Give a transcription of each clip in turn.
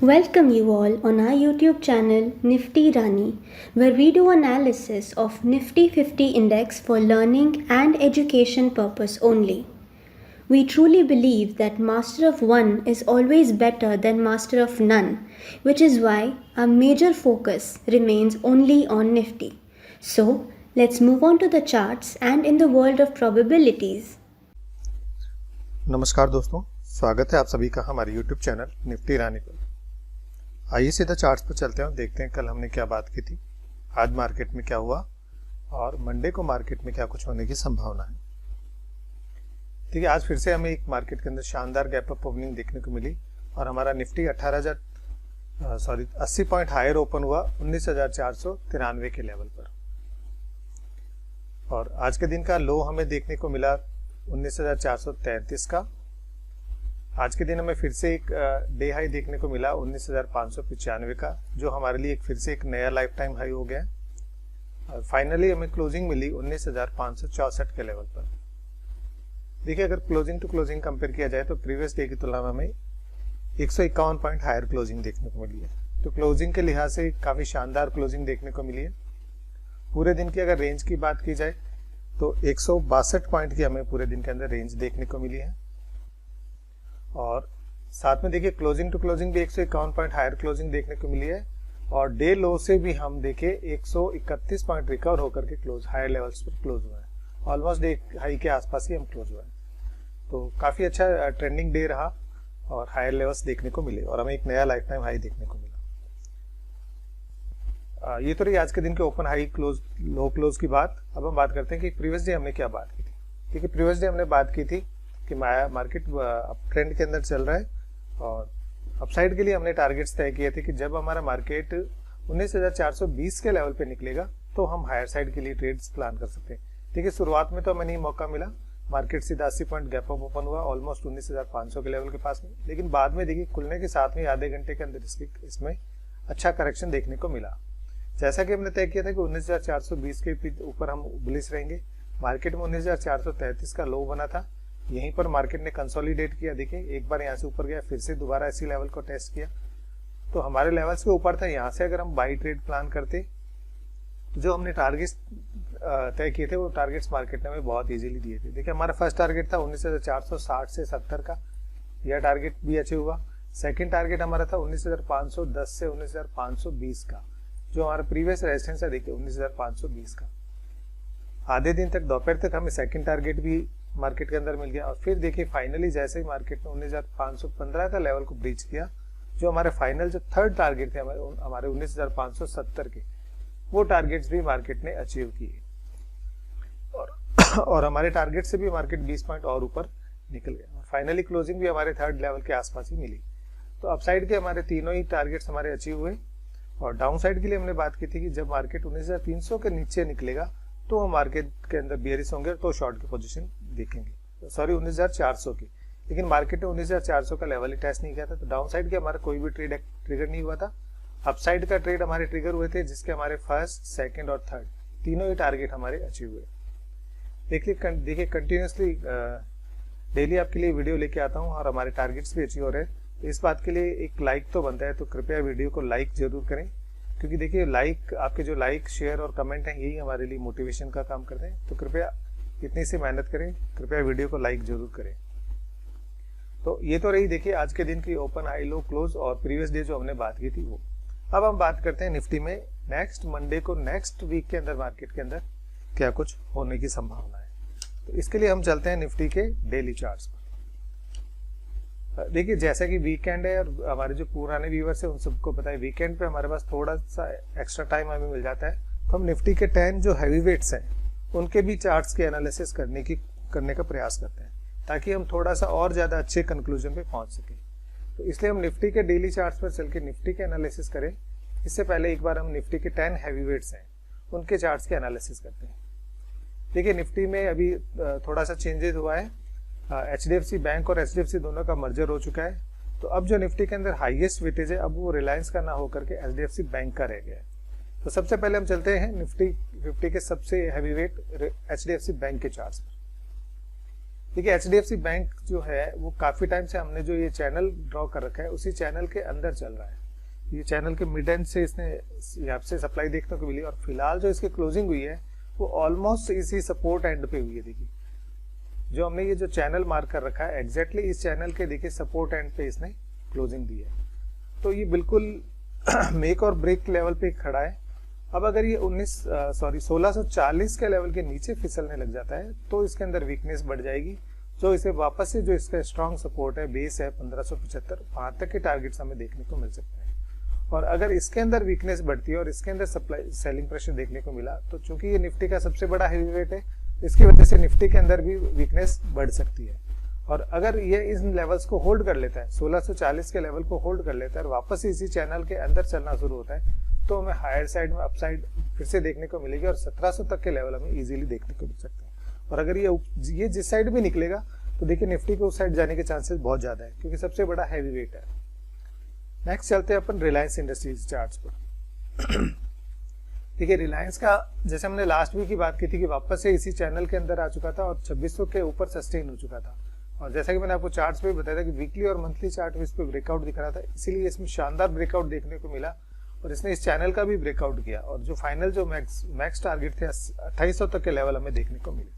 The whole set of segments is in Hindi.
Welcome you all on our YouTube channel Nifty Rani, where we do analysis of Nifty 50 index for learning and education purpose only. We truly believe that master of one is always better than master of none, which is why our major focus remains only on Nifty. So, let's move on to the charts and in the world of probabilities. नमस्कार दोस्तों, स्वागत है आप सभी का हमारे YouTube चैनल निफ्टी रानी पर। आइए सीधा चार्ट्स पर चलते हैं और देखते हैं कल हमने क्या बात की थी, आज मार्केट में क्या हुआ और मंडे को मार्केट में क्या कुछ होने की संभावना है। ठीक है, आज फिर से हमें एक मार्केट के अंदर शानदार गैप अप ओपनिंग देखने को मिली और हमारा निफ्टी 80 पॉइंट हायर ओपन हुआ 19,493 के लेवल पर। और आज के दिन का लो हमें देखने को मिला 19,433 का। आज के दिन हमें फिर से एक डे हाई देखने को मिला 19,595 का, जो हमारे लिए फिर से एक नया लाइफ टाइम हाई हो गया है। और फाइनली हमें क्लोजिंग मिली 19,564 के लेवल पर। देखिए, अगर क्लोजिंग टू क्लोजिंग कंपेयर किया जाए तो प्रीवियस डे की तुलना में हमें 151 पॉइंट हायर क्लोजिंग देखने को मिली है। तो क्लोजिंग के लिहाज से काफी शानदार क्लोजिंग देखने को मिली है। पूरे दिन की अगर रेंज की बात की जाए तो 162 पॉइंट की हमें पूरे दिन के अंदर रेंज देखने को मिली है। और साथ में देखिए, क्लोजिंग टू क्लोजिंग भी 151 पॉइंट हायर क्लोजिंग देखने को मिली है और डे लो से भी हम देखे 131 पॉइंट रिकवर होकर के क्लोज हायर लेवल्स पर क्लोज हुआ है। ऑलमोस्ट डे हाई के आसपास ही हम क्लोज हुआ है। तो काफी अच्छा ट्रेंडिंग डे रहा और हायर लेवल्स देखने को मिले और हमें एक नया लाइफ टाइम हाई देखने को मिला। ये तो रही आज के दिन के ओपन हाई क्लोज लो क्लोज की बात। अब हम बात करते हैं कि प्रीवियस डे हमने क्या बात की थी। ठीक है, प्रीवियस डे हमने बात की थी कि मार्केट अप ट्रेंड के अंदर चल रहा है और अपसाइड के लिए हमने टारगेट्स तय किए थे कि जब हमारा मार्केट 19,420 के लेवल पे निकलेगा तो हम हायर साइड के लिए ट्रेड्स प्लान कर सकते हैं। देखिए, शुरुआत में तो हमें नहीं मौका मिला, मार्केट सीधा 80 पॉइंट गैप अप ओपन हुआ ऑलमोस्ट 19,500 के लेवल के पास में, लेकिन बाद में देखिए खुलने के साथ में आधे घंटे के अंदर इसमें अच्छा करेक्शन देखने को मिला। जैसा कि हमने तय किया था कि 19,420 के ऊपर हम बुलिश रहेंगे। मार्केट में 19,433 का लो बना था, यहीं पर मार्केट ने कंसोलिडेट किया। देखिए, एक बार यहाँ से ऊपर गया, फिर से दोबारा इसी लेवल को टेस्ट किया, तो हमारे लेवल्स के ऊपर था। यहाँ से अगर हम बाई ट्रेड प्लान करते, जो हमने टारगेट्स तय किए थे वो टारगेट्स मार्केट ने हमें बहुत इजीली दिए थे। देखिए, हमारा फर्स्ट टारगेट था 19,460 से 70 का, यह टारगेट भी अचीव हुआ। सेकंड टारगेट हमारा था 19,510 से 19,520 का, जो हमारा प्रीवियस रेजिस्टेंस है देखिए 19,520 का। आधे दिन तक दोपहर तक हमें सेकंड टारगेट भी मार्केट के अंदर मिल गया और फिर देखिए फाइनली जैसे ही मार्केट ने 19,515 का लेवल को ब्रीच किया, जो हमारे फाइनल जो थर्ड टारगेट थे हमारे 19,570 के, वो टारगेट्स भी मार्केट ने अचीव किए और हमारे टारगेट से भी मार्केट 20 पॉइंट और ऊपर निकल गया। फाइनली क्लोजिंग भी हमारे थर्ड लेवल के आसपास ही मिली। तो अपसाइड के हमारे तीनों ही टारगेट्स हमारे अचीव हुए और डाउन साइड के लिए हमने बात की थी कि जब मार्केट 19,300 के नीचे निकलेगा तो हम मार्केट के अंदर बियरिश होंगे तो शॉर्ट की पोजीशन देखेंगे। सॉरी, 19,400 की, लेकिन मार्केट ने 19,400 का लेवल ही टेस्ट नहीं किया था, तो डाउन साइड के हमारा कोई भी ट्रेड ट्रिगर नहीं हुआ था। अपसाइड का ट्रेड हमारे ट्रिगर हुए थे, जिसके हमारे फर्स्ट, सेकंड और थर्ड तीनों ही टारगेट हमारे अचीव हुए। देखिए कंटिन्यूसली डेली आपके लिए वीडियो लेके आता हूँ और हमारे टारगेट्स भी अचीव हो रहे हैं। तो इस बात के लिए एक लाइक तो बनता है, तो कृपया वीडियो को लाइक जरूर करें, क्योंकि देखिए आपके जो लाइक, शेयर और कमेंट हैं यही हमारे लिए मोटिवेशन का काम करते हैं। तो कृपया इतनी सी मेहनत करें, कृपया वीडियो को लाइक जरूर करें। तो ये तो रही देखिए आज के दिन की ओपन हाई लो क्लोज और प्रीवियस डे जो हमने बात की थी वो। अब हम बात करते हैं निफ्टी में नेक्स्ट मंडे को, नेक्स्ट वीक के अंदर मार्केट के अंदर क्या कुछ होने की संभावना है। तो इसके लिए हम चलते हैं निफ्टी के डेली चार्ट्स पर। देखिए, जैसा कि वीकेंड है और हमारे जो पुराने व्यूअर्स हैं उन सबको पता है, वीकेंड पे हमारे पास थोड़ा सा एक्स्ट्रा टाइम हमें मिल जाता है, तो हम निफ्टी के 10 जो हैवी वेट्स हैं उनके भी चार्ट्स के एनालिसिस करने का प्रयास करते हैं, ताकि हम थोड़ा सा और ज्यादा अच्छे कंक्लूजन पे पहुंच सके। तो इसलिए हम निफ्टी के डेली चार्ट्स पर चल के निफ्टी के एनालिसिस करें, इससे पहले एक बार हम निफ्टी के 10 हैवी वेट्स हैं उनके चार्ट्स के एनालिसिस करते हैं। देखिए, निफ्टी में अभी थोड़ा सा चेंजेस हुआ है। HDFC बैंक और HDFC दोनों का मर्जर हो चुका है, तो अब जो निफ्टी के अंदर हाईएस्ट वेटेज है अब वो रिलायंस का ना होकर के HDFC बैंक का रह गया है। तो सबसे पहले हम चलते हैं निफ्टी 50 के सबसे हैवी वेट HDFC बैंक के चार्ट्स पर। देखिए HDFC बैंक जो है वो काफ़ी टाइम से हमने जो ये चैनल ड्रॉ कर रखा है उसी चैनल के अंदर चल रहा है। ये चैनल के मिड एंड से इसने यहाँ से सप्लाई देखने को मिली और फिलहाल जो इसकी क्लोजिंग हुई है वो ऑलमोस्ट इसी सपोर्ट एंड पे हुई है। देखिए जो हमने ये जो चैनल मार्क कर रखा है एग्जैक्टली इस चैनल के देखिए सपोर्ट एंड पे इसने क्लोजिंग दी है। तो ये बिल्कुल मेक और ब्रेक लेवल पे खड़ा है। अब अगर ये 1640 के लेवल के नीचे फिसलने लग जाता है तो इसके अंदर वीकनेस बढ़ जाएगी, जो इसे वापस से जो इसका स्ट्रॉन्ग सपोर्ट है बेस है 1575 वहां तक के टारगेट्स हमें देखने को मिल सकते हैं। और अगर इसके अंदर वीकनेस बढ़ती है और इसके अंदर सप्लाई सेलिंग प्रेशर देखने को मिला तो चूंकि ये निफ्टी का सबसे बड़ा हेवी वेट है इसकी वजह से निफ्टी के अंदर भी वीकनेस बढ़ सकती है। और अगर ये इन लेवल्स को होल्ड कर लेता है 1640 के लेवल को होल्ड कर लेता है और वापस इसी चैनल के अंदर चलना शुरू होता है तो हमें हायर साइड में अपसाइड फिर से देखने को मिलेगी और 1700 तक के लेवल हमें इजीली देखने को मिल सकते हैं। और अगर ये जिस साइड भी निकलेगा तो देखिए निफ्टी को उस साइड जाने के चांसेस बहुत ज्यादा है क्योंकि सबसे बड़ा हैवी वेट है। नेक्स्ट चलते हैं अपन रिलायंस इंडस्ट्रीज चार्ट्स पर। देखिए रिलायंस का जैसे हमने लास्ट वीक की बात की थी कि वापस से इसी चैनल के अंदर आ चुका था और 2600 के ऊपर सस्टेन हो चुका था। और जैसा कि मैंने आपको चार्ट्स पे बताया था कि वीकली और मंथली चार्ट में इस पे ब्रेकआउट दिख रहा था, इसीलिए इसमें शानदार ब्रेकआउट देखने को मिला और इसने इस चैनल का भी ब्रेकआउट किया और जो फाइनल जो मैक्स टारगेट थे 2800 तक के लेवल हमें देखने को मिले।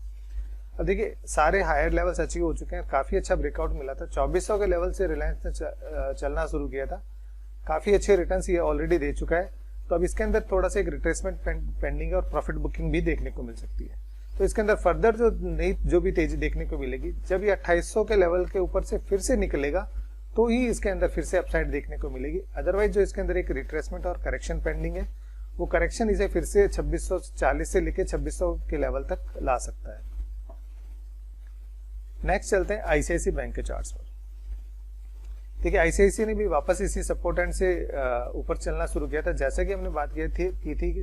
अब देखिए सारे हायर लेवल्स अचीव हो चुके हैं, काफी अच्छा ब्रेकआउट मिला था। 2400 के लेवल से रिलायंस ने चलना शुरू किया था, काफी अच्छे रिटर्न्स ये ऑलरेडी दे चुका है। तो अब इसके अंदर थोड़ा सा एक रिट्रेसमेंट पेंडिंग है और प्रॉफिट बुकिंग भी देखने को मिल सकती है। तो इसके अंदर फर्दर जो भी तेजी देखने को मिलेगी जब ये 2800 के लेवल के ऊपर से फिर से निकलेगा तो ही इसके अंदर फिर से अपसाइड देखने को मिलेगी। अदरवाइज जो इसके अंदर एक रिट्रेसमेंट और करेक्शन पेंडिंग है वो करेक्शन इसे फिर से 2640 से लेके 2600 के लेवल तक ला सकता है। नेक्स्ट चलते हैं आईसीआईसी बैंक के चार्ट्स पर। देखिए आईसीआईसी ने भी वापस इसी सपोर्ट एंड से ऊपर चलना शुरू किया था। जैसा कि हमने बात की थी कि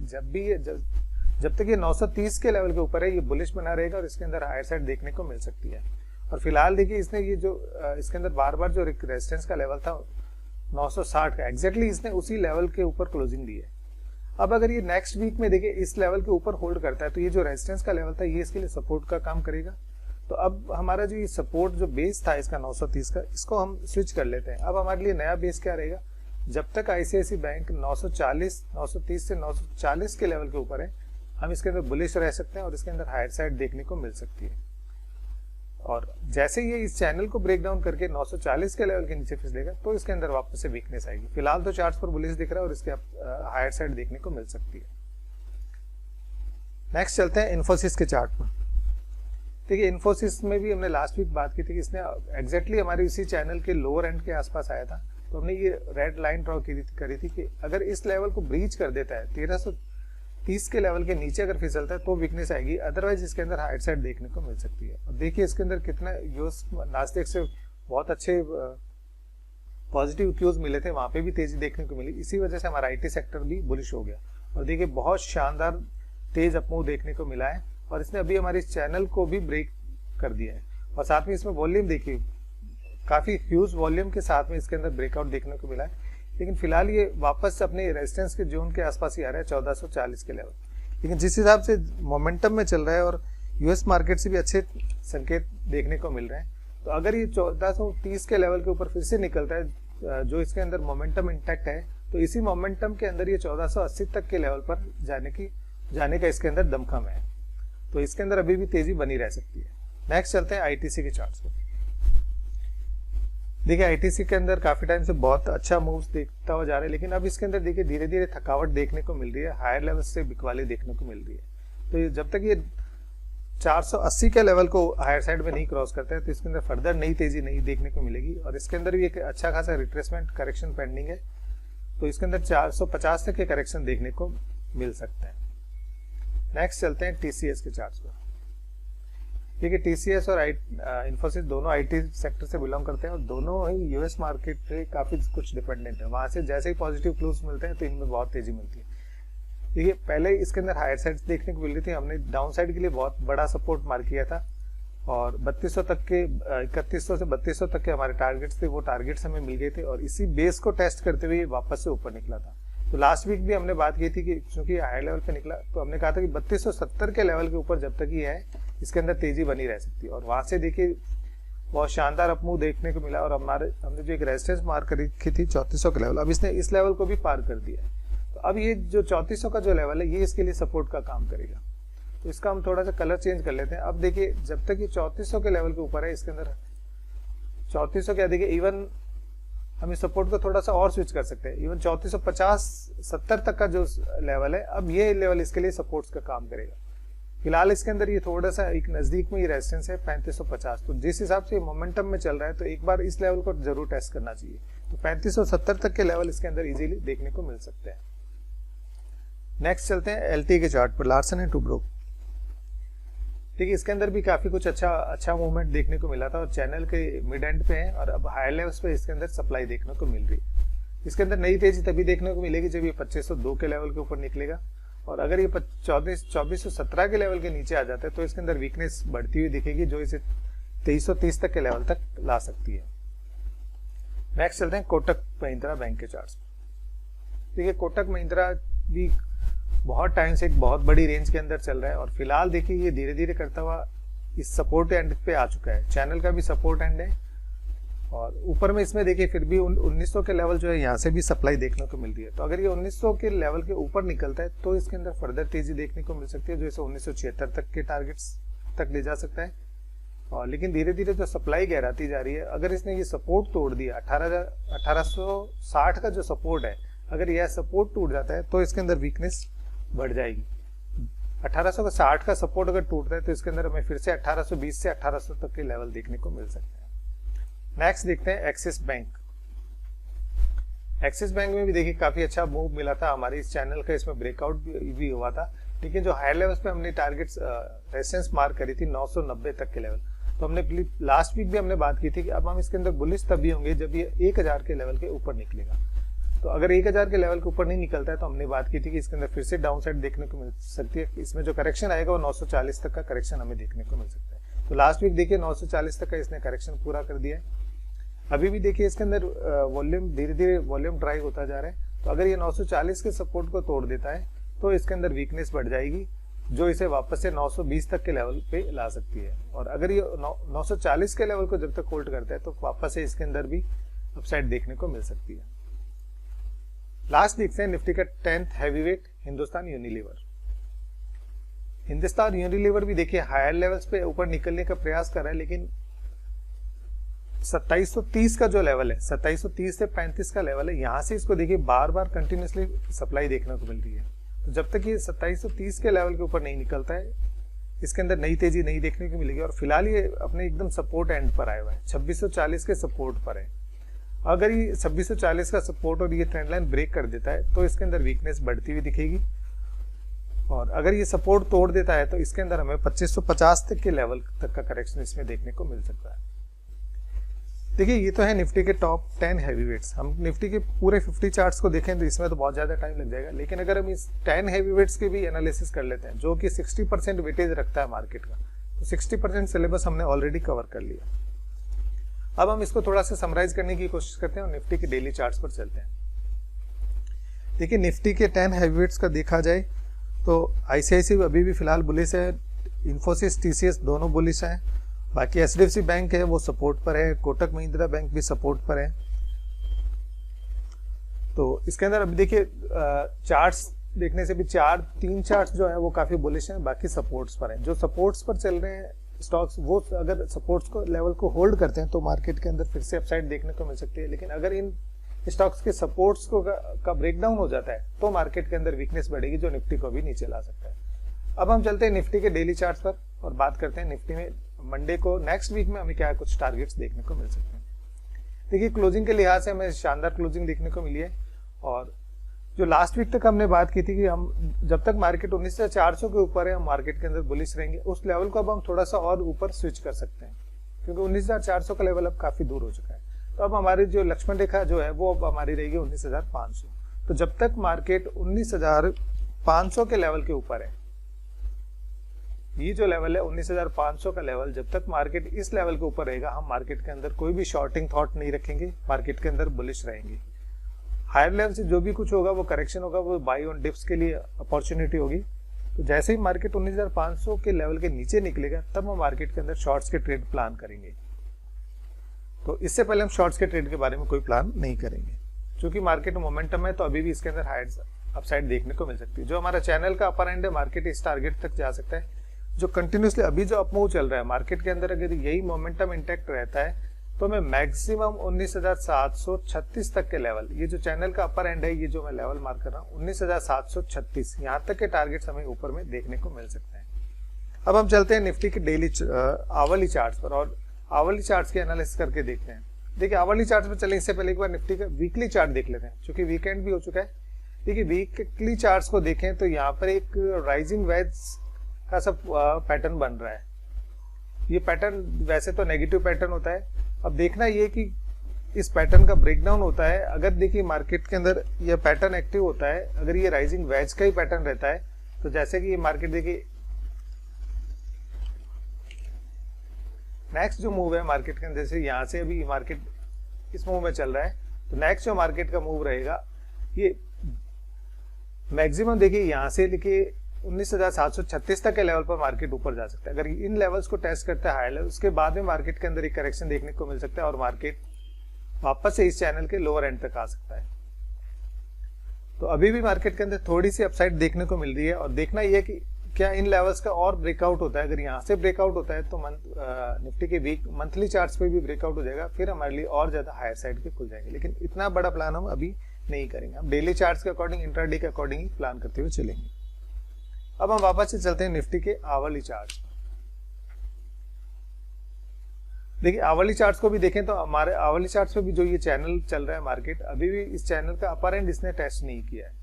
जब तक ये 930 के लेवल के ऊपर है ये बुलिश बना रहेगा और इसके अंदर हायर साइड देखने को मिल सकती है। और फिलहाल देखिए इसने ये जो इसके अंदर बार बार जो रेजिस्टेंस का लेवल था 960 का एग्जैक्टली इसने उसी लेवल के ऊपर क्लोजिंग दी है। अब अगर ये नेक्स्ट वीक में देखिए इस लेवल के ऊपर होल्ड करता है तो ये जो रेजिस्टेंस का लेवल था ये इसके लिए सपोर्ट का काम करेगा। तो अब हमारा जो ये सपोर्ट जो बेस था इसका 930 का इसको हम स्विच कर लेते हैं। अब हमारे लिए नया बेस क्या रहेगा, जब तक आईसीआईसी बैंक 930 से 940 के लेवल के ऊपर है हम इसके अंदर बुलिश रह सकते हैं और इसके अंदर हायर साइड देखने को मिल सकती है। और जैसे ये इस चैनल को ब्रेक डाउन करके 940 के लेवल के नीचे फिसलेगा तो इसके अंदर वापस से वीकनेस आएगी। फिलहाल तो चार्ट्स पर बुलिश दिख रहा है और इसके हायर साइड देखने को मिल सकती है। नेक्स्ट चलते हैं इन्फोसिस के चार्ट पर। देखिए इन्फोसिस में भी हमने लास्ट वीक बात की थी कि इसने एग्जैक्टली हमारे इसी चैनल के लोअर एंड के आसपास आया था। तो हमने ये रेड लाइन ड्रॉ करी थी कि अगर इस लेवल को ब्रीच कर देता है 1330 के लेवल के नीचे अगर फिसलता है तो वीकनेस आएगी, अदरवाइज इसके अंदर हाइट साइड देखने को मिल सकती है। और देखिए इसके अंदर कितना यूएस नास्डेक से बहुत अच्छे पॉजिटिव क्यूज मिले थे, वहां पे भी तेजी देखने को मिली। इसी वजह से हमारा आईटी सेक्टर भी बुलिश हो गया और देखिए बहुत शानदार तेज अपमूव देखने को मिला है और इसने अभी हमारे इस चैनल को भी ब्रेक कर दिया है। और साथ में इसमें वॉल्यूम देखिए काफी ह्यूज वॉल्यूम के साथ में इसके अंदर ब्रेकआउट देखने को मिला है, लेकिन फिलहाल ये वापस अपने रेजिस्टेंस के जोन के आसपास ही आ रहा है 1440 के लेवल। लेकिन जिस हिसाब से मोमेंटम में चल रहा है और यूएस मार्केट से भी अच्छे संकेत देखने को मिल रहे हैं, तो अगर ये 1430 के लेवल के ऊपर फिर से निकलता है जो इसके अंदर मोमेंटम इंटैक्ट है, तो इसी मोमेंटम के अंदर ये 1480 तक के लेवल पर जाने का इसके अंदर दमखम है। तो इसके अंदर अभी भी तेजी बनी रह सकती है। नेक्स्ट चलते हैं आईटीसी के चार्ट्स पर। देखिए आईटीसी के अंदर काफी टाइम से बहुत अच्छा मूव्स देखता हुआ जा रहा है, लेकिन अब इसके अंदर देखिए धीरे धीरे थकावट देखने को मिल रही है, हायर लेवल से बिकवाली देखने को मिल रही है। तो जब तक ये 480 के लेवल को हायर साइड में नहीं क्रॉस करता है तो इसके अंदर फर्दर नई तेजी नहीं देखने को मिलेगी और इसके अंदर भी एक अच्छा खासा रिट्रेसमेंट करेक्शन पेंडिंग है, तो इसके अंदर 450 तक के करेक्शन देखने को मिल सकते हैं। नेक्स्ट चलते हैं टीसीएस के चार्ट्स पर। देखिए टीसीएस और इन्फोसिस दोनों आईटी सेक्टर से बिलोंग करते हैं और दोनों ही यूएस मार्केट पे काफी कुछ डिपेंडेंट है। वहां से जैसे ही पॉजिटिव क्लूज मिलते हैं तो इनमें बहुत तेजी मिलती है। देखिए पहले इसके अंदर हायर साइड देखने को मिल रही थी, हमने डाउन साइड के लिए बहुत बड़ा सपोर्ट मार्क किया था और 3200 तक के 3100 से 3200 तक के हमारे टारगेट्स थे, वो टारगेट्स हमें मिल गए थे और इसी बेस को टेस्ट करते हुए वापस से ऊपर निकला था। तो लास्ट वीक भी हमने बात की थी कि क्योंकि हाई लेवल पे निकला तो हमने कहा था कि 3270 के लेवल के ऊपर जब तक ही है इसके अंदर तेजी बनी रह सकती है और वहां से देखिए बहुत शानदार अपमूव देखने को मिला और हमने जो एक रेजिस्टेंस मार्क करी थी 3400 का लेवल, अब इसने इस लेवल को भी पार कर दिया है। तो अब ये जो 3400 का जो लेवल है ये इसके लिए सपोर्ट का काम करेगा। तो इसका हम थोड़ा सा कलर चेंज कर लेते हैं। अब देखिए जब तक ये 3400 के लेवल के ऊपर है, इसके अंदर 3400 क्या देखिए, इवन हम इस सपोर्ट को थोड़ा सा और स्विच कर सकते हैं। इवन 3450-70 तक का जो लेवल है, अब ये लेवल इसके लिए सपोर्ट्स का काम करेगा। फिलहाल इसके अंदर ये थोड़ा सा एक नजदीक में ही रेजिस्टेंस है 3550। तो जिस हिसाब से मोमेंटम में चल रहा है तो एक बार इस लेवल को जरूर टेस्ट करना चाहिए। तो 3570 तक के लेवल इसके अंदर इजीली देखने को मिल सकते हैं। नेक्स्ट चलते हैं एलटी के चार्ट पर, लार्सन एंड टुब्रो। ठीक है, इसके अंदर भी काफी कुछ अच्छा मूवमेंट देखने को मिला था और चैनल के मिड एंड पे है और अब हायर लेवल्स पे इसके अंदर सप्लाई देखने को मिल रही है। इसके अंदर नई तेजी तभी देखने को मिलेगी जब ये 2502 के लेवल के ऊपर निकलेगा और अगर ये 2417 के लेवल के नीचे आ जाता है तो इसके अंदर वीकनेस बढ़ती हुई दिखेगी जो इसे 2330 तक के लेवल तक ला सकती है। नेक्स्ट चलते हैं कोटक महिंद्रा बैंक के चार्ट्स। देखिए कोटक महिंद्रा भी बहुत टाइम से एक बहुत बड़ी रेंज के अंदर चल रहा है और फिलहाल देखिए ये धीरे धीरे करता हुआ इस सपोर्ट एंड पे आ चुका है। चैनल का भी सपोर्ट एंड है और ऊपर में इसमें देखिए फिर भी 1900 के लेवल जो है यहाँ से भी सप्लाई देखने को मिल रही है। तो अगर ये 1900 के लेवल के ऊपर निकलता है तो इसके अंदर फर्दर तेजी देखने को मिल सकती है जो इसे 1976 तक के टारगेट्स तक ले जा सकता है। और लेकिन धीरे धीरे जो सप्लाई गहराती जा रही है, अगर इसने ये सपोर्ट तोड़ दिया 1860 का जो सपोर्ट है, अगर यह सपोर्ट टूट जाता है तो इसके अंदर वीकनेस बढ़ जाएगी। 1860 का सपोर्ट अगर टूटता है तो इसके अंदर हमें फिर से 1820 से 1800 तक के लेवल देखने को मिल सकते हैं। नेक्स्ट देखते हैं एक्सिस बैंक। एक्सिस बैंक में भी देखिए काफी अच्छा मूव मिला था हमारे इस चैनल का, इसमें ब्रेकआउट भी हुआ था। लेकिन जो हायर लेवल्स पे हमने टारगेट्स रेजिस्टेंस मार्क करी थी 990 तक के लेवल, तो हमने लास्ट वीक भी हमने बात की थी कि अब हम इसके अंदर बुलिश तभी होंगे जब ये 1000 के लेवल के ऊपर निकलेगा। तो अगर 1000 के लेवल के ऊपर नहीं निकलता है तो हमने बात की थी कि इसके अंदर फिर से डाउन साइड देखने को मिल सकती है। इसमें जो करेक्शन आएगा वो 940 तक का करेक्शन हमें देखने को मिल सकता है। तो लास्ट वीक देखिए 940 तक का इसने करेक्शन पूरा कर दिया है। अभी भी देखिए इसके अंदर वॉल्यूम धीरे धीरे वॉल्यूम ड्राइव होता जा रहा है। तो अगर ये 940 के सपोर्ट को तोड़ देता है तो इसके अंदर वीकनेस बढ़ जाएगी जो इसे वापस से 920 तक के लेवल पे ला सकती है। और अगर ये 940 के लेवल को जब तक होल्ड करता है तो वापस से इसके अंदर भी अपसाइड देखने को मिल सकती है। लास्ट देखते हैं निफ्टी का 10th heavyweight Hindustan Unilever. Hindustan Unilever भी देखिए हायर लेवल्स पे ऊपर निकलने का प्रयास कर रहा है, लेकिन 2730 का जो लेवल है, 2730 से 35 का लेवल है, यहां से इसको देखिए बार बार कंटिन्यूसली सप्लाई देखने को मिल रही है। तो जब तक ये 2730 के लेवल के ऊपर नहीं निकलता है इसके अंदर नई तेजी नहीं देखने को मिलेगी। और फिलहाल ये अपने एकदम सपोर्ट एंड पर आया हुआ है, 2640 के सपोर्ट पर है। अगर ये 2640 का सपोर्ट और ये ट्रेंड लाइन ब्रेक कर देता है तो इसके अंदर वीकनेस बढ़ती हुई दिखेगी। और अगर ये सपोर्ट तोड़ देता है तो इसके अंदर हमें 2550 तक के लेवल तक का करेक्शन इसमें देखने को मिल सकता है। देखिए ये तो है निफ्टी के टॉप 10 हैवीवेट्स। हम निफ्टी के पूरे 50 चार्ट्स को देखें तो इसमें तो बहुत ज़्यादा टाइम लग जाएगा, लेकिन अगर हम इस 10 हैवीवेट्स के भी एनालिसिस कर लेते हैं जो कि 60% वेटेज रखता है मार्केट का, तो 60% सिलेबस हमने ऑलरेडी कवर कर लिया। अब हम इसको थोड़ा सा समराइज करने की कोशिश करते हैं और निफ्टी के डेली चार्ट्स पर चलते हैं। देखिए निफ्टी के 10 हैवीवेट्स का देखा जाए तो आईसीआईसी अभी भी फिलहाल बुलिश है, इन्फोसिस टीसीएस दोनों बुलिश हैं, बाकी एचडीएफसी बैंक है वो सपोर्ट पर है, कोटक महिंद्रा बैंक भी सपोर्ट पर है। तो इसके अंदर अभी देखिए चार्ट्स देखने से भी 3 चार्ट्स जो है वो काफी बुलिश हैं, बाकी सपोर्ट्स पर हैं। जो सपोर्ट्स पर चल रहे हैं स्टॉक्स वो अगर सपोर्ट्स को लेवल को होल्ड करते हैं तो मार्केट के अंदर फिर से अपसाइड देखने को मिल सकती है। लेकिन अगर इन स्टॉक्स के सपोर्ट्स को का ब्रेकडाउन हो जाता है तो मार्केट के अंदर वीकनेस बढ़ेगी जो निफ्टी को भी नीचे ला सकता है। अब हम चलते हैं निफ्टी के डेली चार्ट्स पर और बात करते हैं निफ्टी में मंडे को नेक्स्ट वीक में हमें क्या कुछ टारगेट्स देखने को मिल सकते हैं। देखिए क्लोजिंग के लिहाज से हमें शानदार क्लोजिंग देखने को मिली है और जो लास्ट वीक तक हमने बात की थी कि हम जब तक मार्केट 19,400 के ऊपर है हम मार्केट के अंदर बुलिश रहेंगे, उस लेवल को अब हम थोड़ा सा और ऊपर स्विच कर सकते हैं क्योंकि 19,400 का लेवल अब काफी दूर हो चुका है। तो अब हमारी जो लक्ष्मण रेखा जो है वो अब हमारी रहेगी 19,500। तो जब तक मार्केट 19,500 के लेवल के ऊपर है, ये जो लेवल है 19,500 का लेवल, जब तक मार्केट इस लेवल के ऊपर रहेगा हम मार्केट के अंदर कोई भी शॉर्टिंग थॉट नहीं रखेंगे, मार्केट के अंदर बुलिश रहेंगे। हायर लेवल से जो भी कुछ होगा वो करेक्शन होगा, वो बाई ऑन डिप्स के लिए अपॉर्चुनिटी होगी। तो जैसे ही मार्केट 19,500 के लेवल के नीचे निकलेगा तब हम मार्केट के अंदर शॉर्ट्स के ट्रेड प्लान करेंगे। तो इससे पहले हम शॉर्ट्स के ट्रेड के बारे में कोई प्लान नहीं करेंगे। चूंकि मार्केट मोमेंटम है तो अभी भी इसके अंदर हायर अपसाइड देखने को मिल सकती है। जो हमारा चैनल का अपर एंड है, मार्केट इस टारगेट तक जा सकता है। जो कंटिन्यूसली अभी जो अपमूव चल रहा है मार्केट के अंदर, अगर यही मोमेंटम इंटैक्ट रहता है तो मैं मैक्सिमम 19,736 तक के लेवल, ये जो चैनल का अपर एंड है, ये जो मैं लेवल मार्क कर रहा हूँ 19,736, यहाँ तक के टारगेट्स हमें ऊपर में देखने को मिल सकते हैं। अब हम चलते हैं निफ्टी के डेली आवरली चार्ट्स पर और आवरली चार्ट्स के एनालिसिस करके देखते हैं। देखिए आवरली चार्ट्स पर चले इससे पहले एक बार निफ्टी का वीकली चार्ट देख लेते हैं, क्योंकि वीकेंड भी हो चुका है। देखिए वीकली चार्ट्स को देखें तो यहाँ पर एक राइजिंग वेज का सब पैटर्न बन रहा है। ये पैटर्न वैसे तो नेगेटिव पैटर्न होता है। अब देखना ये कि इस पैटर्न का ब्रेकडाउन होता है। अगर देखिए मार्केट के अंदर ये पैटर्न एक्टिव होता है, अगर ये राइजिंग वेज का ही पैटर्न रहता है, तो जैसे कि ये मार्केट देखिए नेक्स्ट जो मूव है मार्केट के अंदर, जैसे यहाँ से अभी मार्केट इस मूव में चल रहा है, तो नेक्स्ट जो मार्केट का मूव रहेगा ये मैक्सिमम देखिए यहाँ से देखिए 19,736 तक के लेवल पर मार्केट ऊपर जा सकता है। अगर इन लेवल्स को टेस्ट करता है हाई लेवल, उसके बाद में मार्केट के अंदर एक करेक्शन देखने को मिल सकता है और मार्केट वापस से इस चैनल के लोअर एंड तक आ सकता है। तो अभी भी मार्केट के अंदर थोड़ी सी अपसाइड देखने को मिल रही है और देखना यह कि क्या इन लेवल्स का और ब्रेकआउट होता है। अगर यहाँ से ब्रेकआउट होता है तो निफ्टी के वीक मंथली चार्ट्स पे भी ब्रेकआउट हो जाएगा, फिर हमारे लिए और ज्यादा हायर साइड के खुल जाएंगे। लेकिन इतना बड़ा प्लान हम अभी नहीं करेंगे, हम डेली चार्ट्स के अकॉर्डिंग, इंट्राडे के अकॉर्डिंग ही प्लान करते हुए चलेंगे। अब हम वापस से चलते हैं निफ्टी के आवरली चार्ट्स। देखिए आवरली चार्ट्स को भी देखें तो हमारे आवरली चार्ट्स पे भी जो ये चैनल चल रहा है मार्केट, अभी भी इस चैनल का अपर एंड इसने टेस्ट नहीं किया है।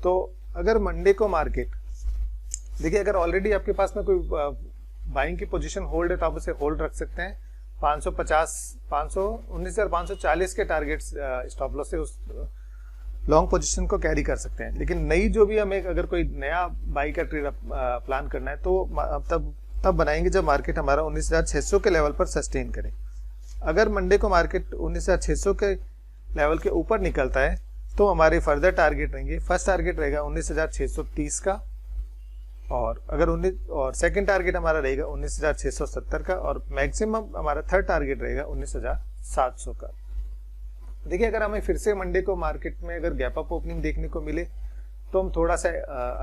तो अगर मंडे को मार्केट देखिए, अगर ऑलरेडी आपके पास में कोई बाइंग की पोजीशन होल्ड है तो आप उसे होल्ड रख सकते हैं। 19,540 के टारगेट्स स्टॉप लॉस से उस लॉन्ग पोजीशन को कैरी कर सकते हैं। लेकिन नई जो भी हमें अगर कोई नया बाई का ट्रेड प्लान करना है तो तब बनाएंगे जब मार्केट हमारा 19,600 के लेवल पर सस्टेन करे। अगर मंडे को मार्केट 19,600 के लेवल के ऊपर निकलता है तो हमारे फर्दर टारगेट रहेंगे। फर्स्ट टारगेट रहेगा 19,630 का और सेकंड टारगेट हमारा रहेगा 19,670 का और मैक्सिमम हमारा थर्ड टारगेट रहेगा 19,700 का। देखिए अगर हमें फिर से मंडे को मार्केट में अगर गैप अप ओपनिंग देखने को मिले तो हम थोड़ा सा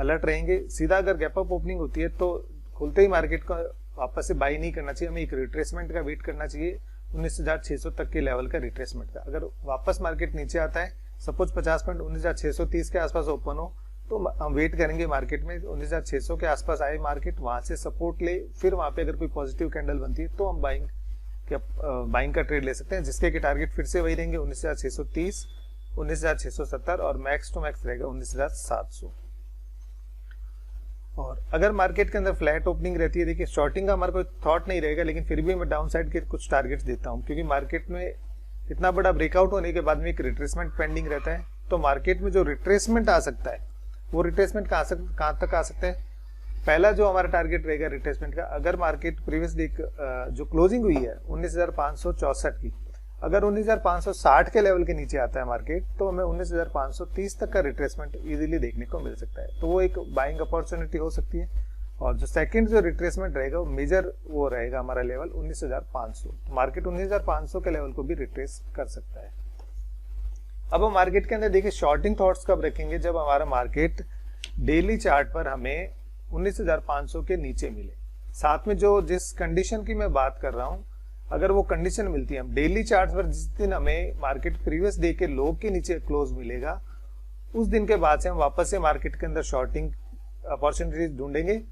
अलर्ट रहेंगे। सीधा अगर गैप अप ओपनिंग होती है तो खुलते ही मार्केट को वापस से बाई नहीं करना चाहिए, हमें एक रिट्रेसमेंट का वेट करना चाहिए 19,600 तक के लेवल का रिट्रेसमेंट का। अगर वापस मार्केट नीचे आता है, सपोज 50 पॉइंट 19,630 के आसपास ओपन हो, तो हम वेट करेंगे मार्केट में 19,600 के आसपास आए मार्केट, वहां से सपोर्ट ले, फिर वहां पे अगर कोई पॉजिटिव कैंडल बनती है तो हम बाइंग का ट्रेड ले सकते हैं, जिसके टारगेट फिर से वही रहेंगे 19,630, 19,670 और मैक्स टू मैक्स रहेगा 19,700। और अगर मार्केट के अंदर फ्लैट ओपनिंग रहती है, देखिए शॉर्टिंग का हमारा कोई थॉट नहीं रहेगा, लेकिन फिर भी मैं डाउन साइड के कुछ टारगेट्स देता हूं, क्योंकि मार्केट में इतना बड़ा ब्रेकआउट होने के बाद में एक रिट्रेसमेंट पेंडिंग रहता है। तो मार्केट में जो रिट्रेसमेंट आ सकता है वो रिट्रेसमेंट कहाँ तक आ सकते हैं। पहला जो हमारा टारगेट रहेगा रिट्रेसमेंट का, अगर मार्केट प्रीवियस डे जो क्लोजिंग हुई है 19,564 की, अगर 19,560 के लेवल के नीचे आता है मार्केट तो हमें 19,530 तक का रिट्रेसमेंट इजीली देखने को मिल सकता है। तो वो एक बाइंग अपॉर्चुनिटी हो सकती है। और जो सेकंड जो रिट्रेसमेंट रहेगा वो मेजर वो रहेगा हमारा लेवल 19,500। तो मार्केट 19,500 के लेवल को भी रिट्रेस कर सकता है। अब हम मार्केट के अंदर देखिए शॉर्टिंग थॉट्स कब रखेंगे, जब हमारा मार्केट डेली चार्ट पर हमें 19,500 के नीचे मिले। साथ में जो जिस कंडीशन की मैं बात कर रहा हूं, अगर वो कंडीशन मिलती है, हम डेली चार्ट पर जिस दिन हमें मार्केट प्रीवियस डे के लो के नीचे क्लोज मिलेगा, उस दिन के बाद से हम वापस से मार्केट के अंदर शॉर्टिंग अपॉर्चुनिटीज ढूंढेंगे।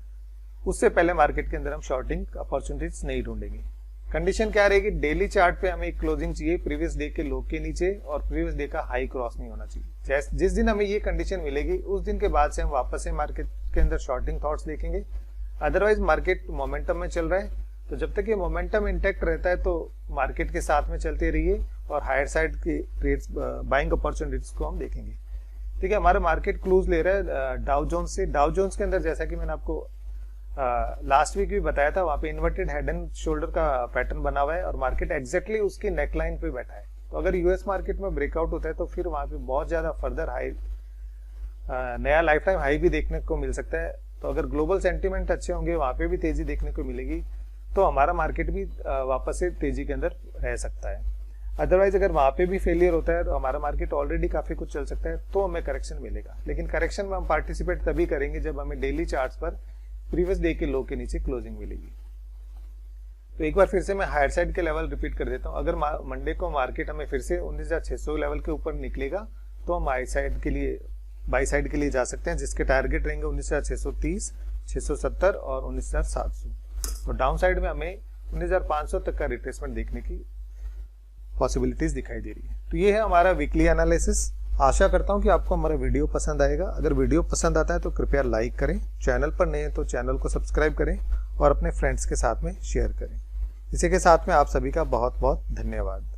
उससे पहले मार्केट के अंदर हम शॉर्टिंग अपॉर्चुनिटीज नहीं ढूंढेंगे। कंडीशन क्या रहेगी, डेली चार्ट पे हमें एक क्लोजिंग चाहिए प्रीवियस डे के लो के नीचे और प्रीवियस डे का हाई क्रॉस नहीं होना चाहिए। जिस दिन हमें ये कंडीशन मिलेगी उस दिन के बाद से हम वापस से मार्केट के अंदर शॉर्टिंग थॉट्स देखेंगे। अदरवाइज मार्केट मोमेंटम में चल रहा है, तो जब तक ये मोमेंटम इंटैक्ट रहता है तो मार्केट के साथ में चलते रहिए और हायर साइड के ट्रेड्स बाइंग अपॉर्चुनिटीज को हम देखेंगे। ठीक है, हमारा मार्केट क्लोज ले रहा है डाउ जोन्स से। डाउ जोन्स के अंदर जैसा कि मैंने आपको लास्ट वीक भी बताया था, वहां पे इन्वर्टेड हेड एंड शोल्डर का पैटर्न बना हुआ है और मार्केट एग्जैक्टली उसकी नेकलाइन पे बैठा है। तो अगर यूएस मार्केट में ब्रेकआउट होता है तो फिर वहां पे बहुत ज्यादा फर्दर हाई, नया लाइफ टाइम हाई भी देखने को मिल सकता है। तो अगर ग्लोबल सेंटीमेंट अच्छे होंगे, वहां पे भी तेजी देखने को मिलेगी, तो हमारा मार्केट भी वापस से तेजी के अंदर रह सकता है। अदरवाइज अगर वहाँ पे भी फेलियर होता है तो हमारा मार्केट ऑलरेडी काफ़ी कुछ चल सकता है तो हमें करेक्शन मिलेगा। लेकिन करेक्शन में हम पार्टिसिपेट तभी करेंगे जब हमें डेली चार्ट्स पर प्रीवियस डे के लो के नीचे क्लोजिंग मिलेगी। तो एक बार फिर से मैं हायर साइड के लेवल रिपीट कर देता हूँ। अगर मंडे को मार्केट हमें फिर से 19,600 लेवल के ऊपर निकलेगा तो हम बाई साइड के लिए जा सकते हैं, जिसके टारगेट रहेंगे 19,630, 670 और 19,700। और डाउन साइड में हमें 19,500 तक का रिट्रेसमेंट देखने की पॉसिबिलिटीज दिखाई दे रही है। तो ये है हमारा वीकली एनालिसिस। आशा करता हूँ कि आपको हमारा वीडियो पसंद आएगा। अगर वीडियो पसंद आता है तो कृपया लाइक करें, चैनल पर नए हैं तो चैनल को सब्सक्राइब करें और अपने फ्रेंड्स के साथ में शेयर करें। इसी के साथ में आप सभी का बहुत बहुत धन्यवाद।